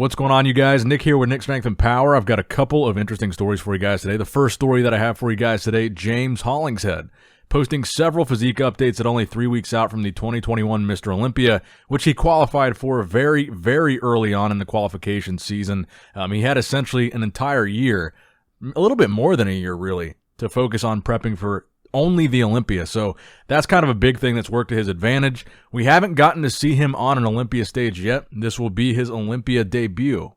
What's going on, you guys? Nick here with Nick Strength and Power. I've got a couple of interesting stories for you guys today. The first story that I have for you guys today, James Hollingshead, posting several physique updates at only 3 weeks out from the 2021 Mr. Olympia, which he qualified for very, very early on in the qualification season. He had essentially an entire year, a little bit more than a year, really, to focus on prepping for only the Olympia. So that's kind of a big thing that's worked to his advantage. We haven't gotten to see him on an Olympia stage yet. This will be his Olympia debut.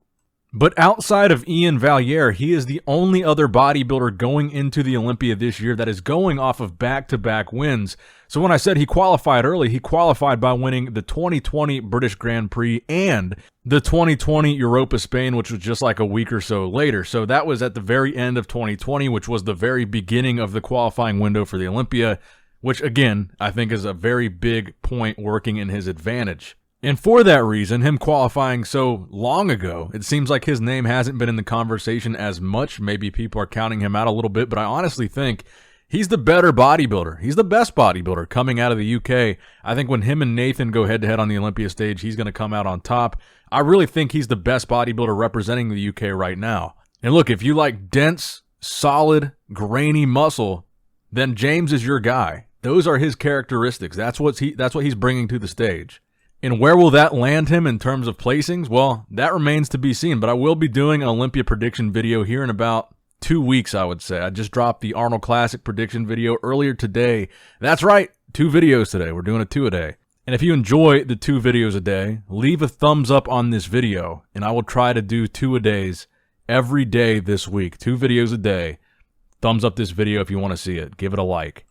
But outside of Ian Valliere, he is the only other bodybuilder going into the Olympia this year that is going off of back-to-back wins. So when I said he qualified early, he qualified by winning the 2020 British Grand Prix and the 2020 Europa Spain, which was just like a week or so later. So that was at the very end of 2020, which was the very beginning of the qualifying window for the Olympia, which again, I think is a very big point working in his advantage. And for that reason, him qualifying so long ago, it seems like his name hasn't been in the conversation as much. Maybe people are counting him out a little bit, but I honestly think he's the better bodybuilder. He's the best bodybuilder coming out of the UK. I think when him and Nathan go head-to-head on the Olympia stage, he's going to come out on top. I really think he's the best bodybuilder representing the UK right now. And look, if you like dense, solid, grainy muscle, then James is your guy. Those are his characteristics. That's what he's bringing to the stage. And where will that land him in terms of placings? Well, that remains to be seen, but I will be doing an Olympia prediction video here in about 2 weeks, I would say. I just dropped the Arnold Classic prediction video earlier today. That's right, 2 videos today. We're doing a 2 a day. And if you enjoy the 2 videos a day, leave a thumbs up on this video, and I will try to do 2 a days every day this week. 2 videos a day. Thumbs up this video if you want to see it. Give it a like.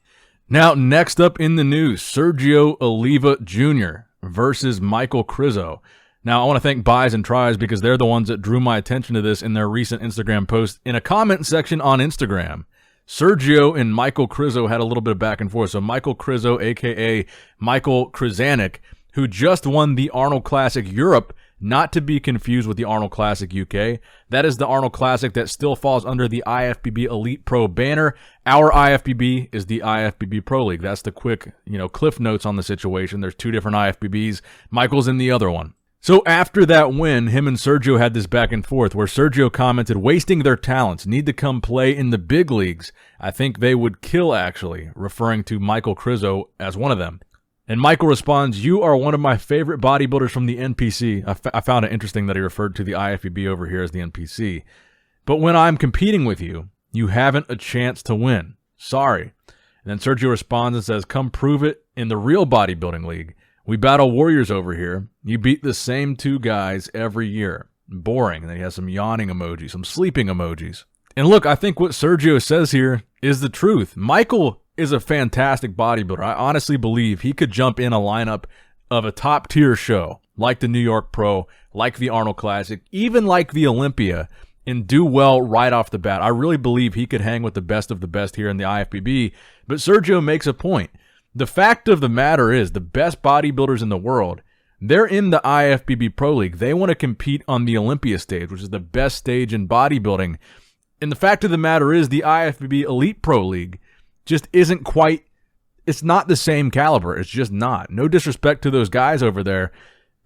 Now, next up in the news, Sergio Oliva Jr. versus Michal Krizo. Now, I want to thank Buys and Tries because they're the ones that drew my attention to this in their recent Instagram post in a comment section on Instagram. Sergio and Michal Krizo had a little bit of back and forth. So Michal Krizo, a.k.a. Michael Krizanik, who just won the Arnold Classic Europe, not to be confused with the Arnold Classic UK. That is the Arnold Classic that still falls under the IFBB Elite Pro banner. Our IFBB is the IFBB Pro League. That's the quick, cliff notes on the situation. There's 2 different IFBBs. Michael's in the other one. So after that win, him and Sergio had this back and forth where Sergio commented, wasting their talents, need to come play in the big leagues. I think they would kill, actually, referring to Michal Krizo as one of them. And Michael responds, you are one of my favorite bodybuilders from the NPC. I found it interesting that he referred to the IFBB over here as the NPC. But when I'm competing with you, you haven't a chance to win. Sorry. And then Sergio responds and says, come prove it in the real bodybuilding league. We battle warriors over here. You beat the same 2 guys every year. Boring. And then he has some yawning emojis, some sleeping emojis. And look, I think what Sergio says here is the truth. Michael is a fantastic bodybuilder. I honestly believe he could jump in a lineup of a top-tier show, like the New York Pro, like the Arnold Classic, even like the Olympia, and do well right off the bat. I really believe he could hang with the best of the best here in the IFBB, but Sergio makes a point. The fact of the matter is, the best bodybuilders in the world, they're in the IFBB Pro League. They want to compete on the Olympia stage, which is the best stage in bodybuilding. And the fact of the matter is, the IFBB Elite Pro League just isn't quite, it's not the same caliber. It's just not. No disrespect to those guys over there,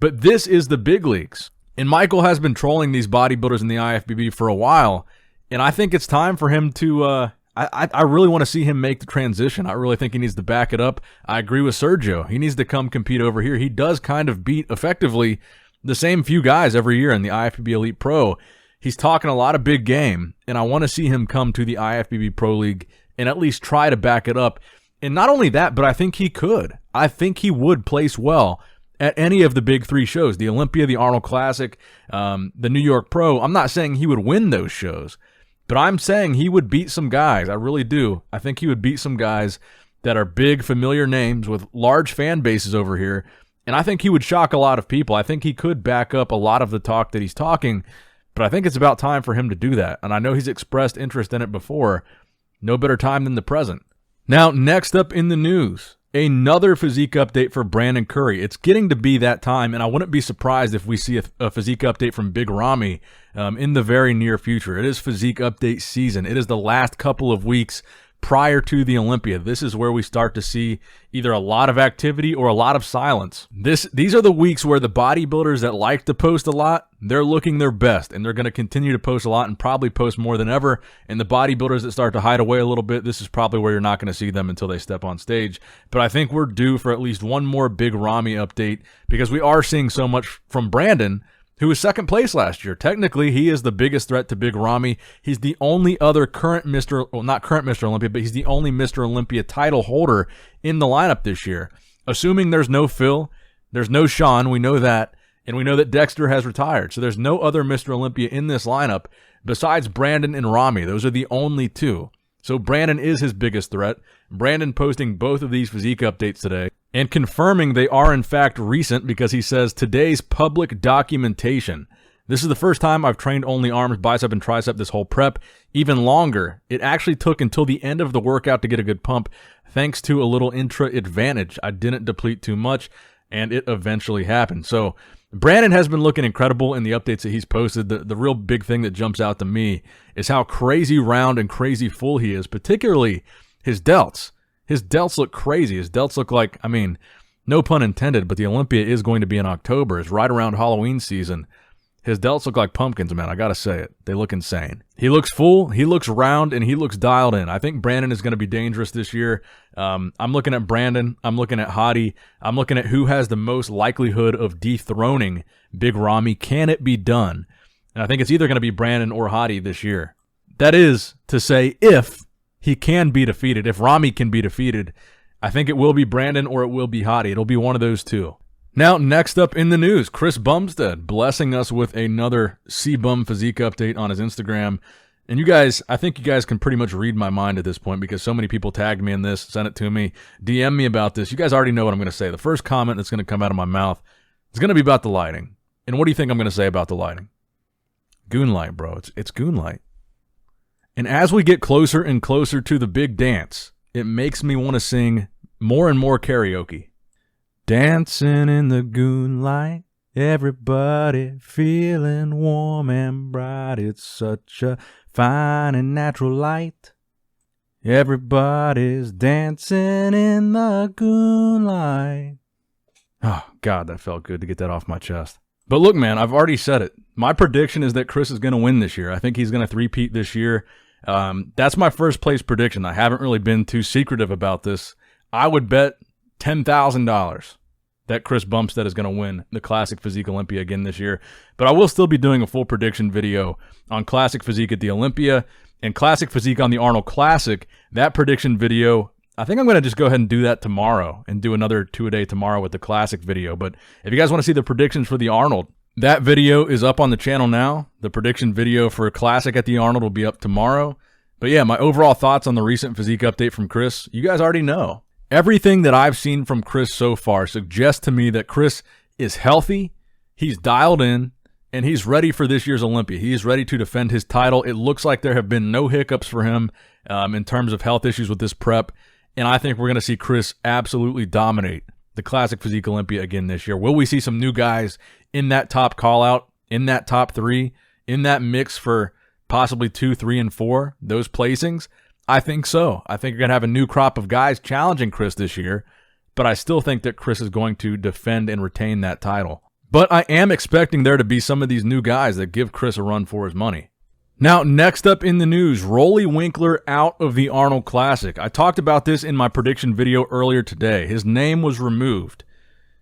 but this is the big leagues. And Michael has been trolling these bodybuilders in the IFBB for a while, and I think it's time for him to, I really want to see him make the transition. I really think he needs to back it up. I agree with Sergio. He needs to come compete over here. He does kind of beat, effectively, the same few guys every year in the IFBB Elite Pro. He's talking a lot of big game, and I want to see him come to the IFBB Pro League and at least try to back it up. And not only that, but I think he could. I think he would place well at any of the big 3 shows, the Olympia, the Arnold Classic, the New York Pro. I'm not saying he would win those shows, but I'm saying he would beat some guys. I really do. I think he would beat some guys that are big, familiar names with large fan bases over here, and I think he would shock a lot of people. I think he could back up a lot of the talk that he's talking, but I think it's about time for him to do that, and I know he's expressed interest in it before. No better time than the present. Now, next up in the news, another physique update for Brandon Curry. It's getting to be that time, and I wouldn't be surprised if we see a physique update from Big Ramy in the very near future. It is physique update season. It is the last couple of weeks prior to the Olympia. This is where we start to see either a lot of activity or a lot of silence. These are the weeks where the bodybuilders that like to post a lot, they're looking their best, and they're going to continue to post a lot and probably post more than ever. And the bodybuilders that start to hide away a little bit, this is probably where you're not going to see them until they step on stage. But I think we're due for at least one more big Rami update, because we are seeing so much from Brandon, who was second place last year. Technically, he is the biggest threat to Big Rami. He's the only other current not current Mr. Olympia, but he's the only Mr. Olympia title holder in the lineup this year. Assuming there's no Phil, there's no Sean, we know that, and we know that Dexter has retired. So there's no other Mr. Olympia in this lineup besides Brandon and Rami. Those are the only two. So Brandon is his biggest threat. Brandon posting both of these physique updates today and confirming they are in fact recent, because he says today's public documentation. This is the first time I've trained only arms, bicep, and tricep this whole prep. Even longer. It actually took until the end of the workout to get a good pump, thanks to a little intra advantage. I didn't deplete too much, and it eventually happened. So Brandon has been looking incredible in the updates that he's posted. The real big thing that jumps out to me is how crazy round and crazy full he is, particularly his delts. His delts look crazy. His delts look like, I mean, no pun intended, but the Olympia is going to be in October. It's right around Halloween season. His delts look like pumpkins, man. I got to say it. They look insane. He looks full, he looks round, and he looks dialed in. I think Brandon is going to be dangerous this year. I'm looking at Brandon. I'm looking at Hottie. I'm looking at who has the most likelihood of dethroning Big Rami. Can it be done? And I think it's either going to be Brandon or Hottie this year. That is to say, if he can be defeated, if Rami can be defeated, I think it will be Brandon or it will be Hottie. It'll be one of those two. Now, next up in the news, Chris Bumstead blessing us with another CBum physique update on his Instagram. And you guys, I think you guys can pretty much read my mind at this point, because so many people tagged me in this, sent it to me, DM me about this. You guys already know what I'm going to say. The first comment that's going to come out of my mouth is going to be about the lighting. And what do you think I'm going to say about the lighting? Goonlight, bro. It's Goonlight. And as we get closer and closer to the big dance, it makes me want to sing more and more karaoke. Dancing in the Goonlight, everybody feeling warm and bright. It's such a fine and natural light. Everybody's dancing in the Goonlight. Oh, God, that felt good to get that off my chest. But look, man, I've already said it. My prediction is that Chris is going to win this year. I think he's going to three-peat this year. That's my first place prediction. I haven't really been too secretive about this. I would bet $10,000 that Chris Bumstead is going to win the Classic Physique Olympia again this year. But I will still be doing a full prediction video on Classic Physique at the Olympia and Classic Physique on the Arnold Classic. That prediction video, I think I'm going to just go ahead and do that tomorrow and do another 2-a-day tomorrow with the Classic video. But if you guys want to see the predictions for the Arnold, that video is up on the channel now. The prediction video for Classic at the Arnold will be up tomorrow. But yeah, my overall thoughts on the recent physique update from Chris, you guys already know. Everything that I've seen from Chris so far suggests to me that Chris is healthy, he's dialed in, and he's ready for this year's Olympia. He is ready to defend his title. It looks like there have been no hiccups for him in terms of health issues with this prep. And I think we're going to see Chris absolutely dominate the Classic Physique Olympia again this year. Will we see some new guys in that top call-out, in that top 3, in that mix for possibly 2, 3, and 4, those placings? I think so. I think you're going to have a new crop of guys challenging Chris this year, but I still think that Chris is going to defend and retain that title. But I am expecting there to be some of these new guys that give Chris a run for his money. Now, next up in the news, Roelly Winklaar out of the Arnold Classic. I talked about this in my prediction video earlier today. His name was removed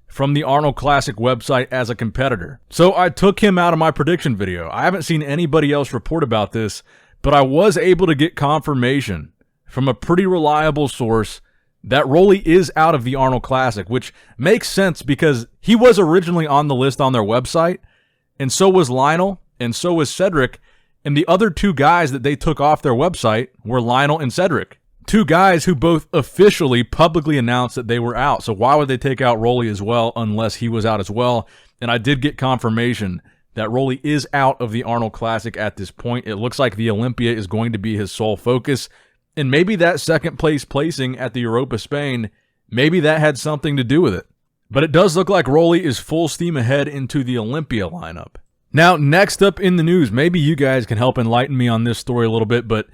from the Arnold Classic website as a competitor. So I took him out of my prediction video. I haven't seen anybody else report about this, but I was able to get confirmation from a pretty reliable source that Roelly is out of the Arnold Classic, which makes sense because he was originally on the list on their website, and so was Lionel, and so was Cedric, and the other 2 guys that they took off their website were Lionel and Cedric. 2 guys who both officially publicly announced that they were out. So why would they take out Roelly as well unless he was out as well? And I did get confirmation that Roelly is out of the Arnold Classic at this point. It looks like the Olympia is going to be his sole focus. And maybe that second place placing at the Europa Spain, maybe that had something to do with it. But it does look like Roelly is full steam ahead into the Olympia lineup. Now, next up in the news, maybe you guys can help enlighten me on this story a little bit, but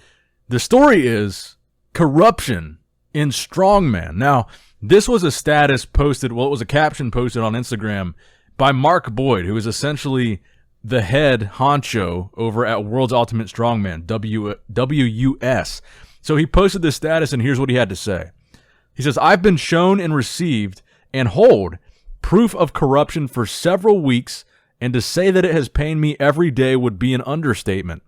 the story is corruption in Strongman. Now, this was a status posted, well, it was a caption posted on Instagram by Mark Boyd, who is essentially the head honcho over at World's Ultimate Strongman, WUS. So he posted this status, and here's what he had to say. He says, I've been shown and received and hold proof of corruption for several weeks, and to say that it has pained me every day would be an understatement.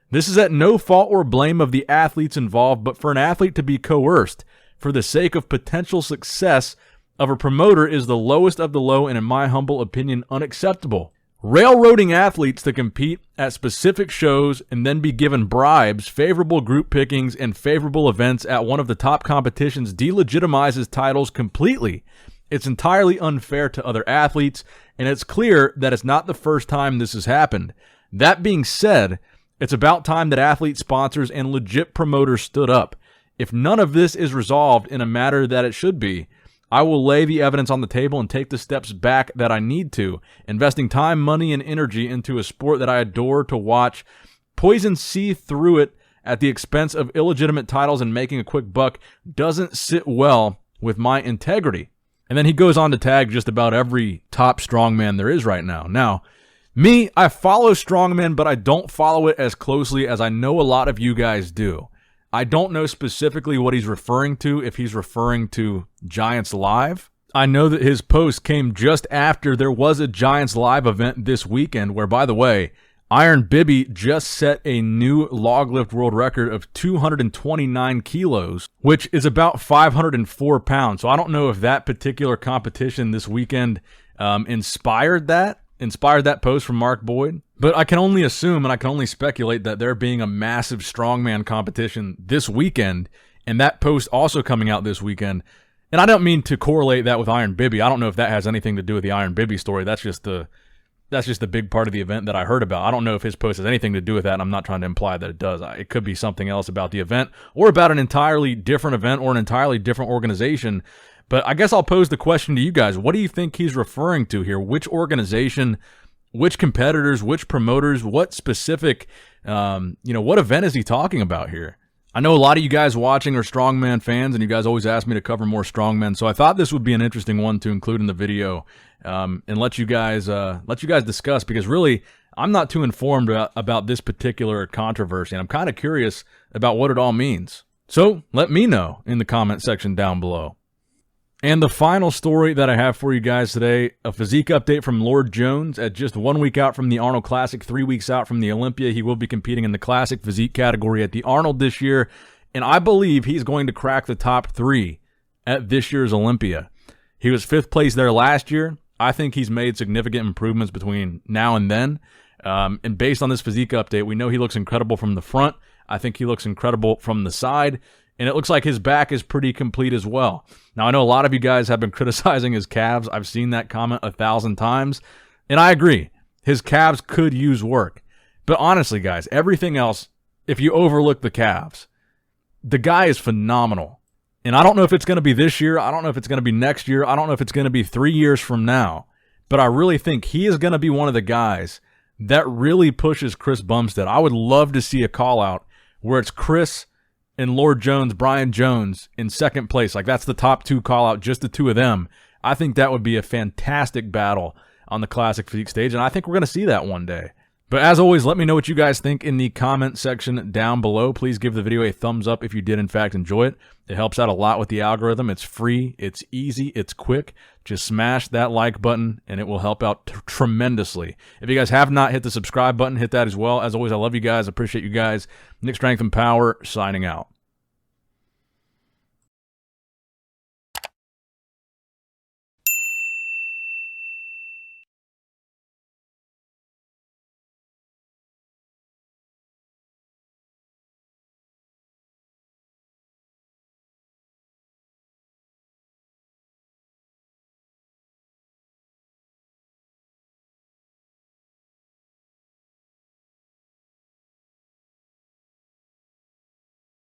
This is at no fault or blame of the athletes involved, but for an athlete to be coerced for the sake of potential success of a promoter is the lowest of the low and, in my humble opinion, unacceptable. Railroading athletes to compete at specific shows and then be given bribes, favorable group pickings, and favorable events at one of the top competitions delegitimizes titles completely. It's entirely unfair to other athletes, and it's clear that it's not the first time this has happened. That being said, it's about time that athlete sponsors and legit promoters stood up. If none of this is resolved in a manner that it should be, I will lay the evidence on the table and take the steps back that I need to, investing time, money, and energy into a sport that I adore to watch. Poison see through it at the expense of illegitimate titles and making a quick buck doesn't sit well with my integrity. And then he goes on to tag just about every top strongman there is right now. Now, me, I follow strongman, but I don't follow it as closely as I know a lot of you guys do. I don't know specifically what he's referring to, if he's referring to Giants Live. I know that his post came just after there was a Giants Live event this weekend where, by the way, Iron Bibby just set a new log lift world record of 229 kilos, which is about 504 pounds. So I don't know if that particular competition this weekend inspired that post from Mark Boyd. But I can only assume and I can only speculate that there being a massive strongman competition this weekend and that post also coming out this weekend. And I don't mean to correlate that with Iron Bibby. I don't know if that has anything to do with the Iron Bibby story. That's just the big part of the event that I heard about. I don't know if his post has anything to do with that, and I'm not trying to imply that it does. It could be something else about the event or about an entirely different event or an entirely different organization. But I guess I'll pose the question to you guys. What do you think he's referring to here? Which organization, which competitors, which promoters, what specific, what event is he talking about here? I know a lot of you guys watching are strongman fans, and you guys always ask me to cover more strongmen. So I thought this would be an interesting one to include in the video and let you guys discuss, because really I'm not too informed about this particular controversy, and I'm kind of curious about what it all means. So let me know in the comment section down below. And the final story that I have for you guys today, a physique update from Lord Jones. At just 1 week out from the Arnold Classic, 3 weeks out from the Olympia, he will be competing in the Classic physique category at the Arnold this year, and I believe he's going to crack the top 3 at this year's Olympia. He was 5th place there last year. I think he's made significant improvements between now and then, and based on this physique update, we know he looks incredible from the front. I think he looks incredible from the side. And it looks like his back is pretty complete as well. Now, I know a lot of you guys have been criticizing his calves. I've seen that comment 1,000 times. And I agree. His calves could use work. But honestly, guys, everything else, if you overlook the calves, the guy is phenomenal. And I don't know if it's going to be this year. I don't know if it's going to be next year. I don't know if it's going to be 3 years from now. But I really think he is going to be one of the guys that really pushes Chris Bumstead. I would love to see a call-out where it's Chris and Lord Jones, Bryan Jones in second place. Like, that's the top 2 call out, just the 2 of them. I think that would be a fantastic battle on the Classic Physique stage, and I think we're going to see that one day. But as always, let me know what you guys think in the comment section down below. Please give the video a thumbs up if you did in fact enjoy it. It helps out a lot with the algorithm. It's free, it's easy, it's quick. Just smash that like button and it will help out tremendously. If you guys have not hit the subscribe button, hit that as well. As always, I love you guys. Appreciate you guys. Nick Strength and Power signing out.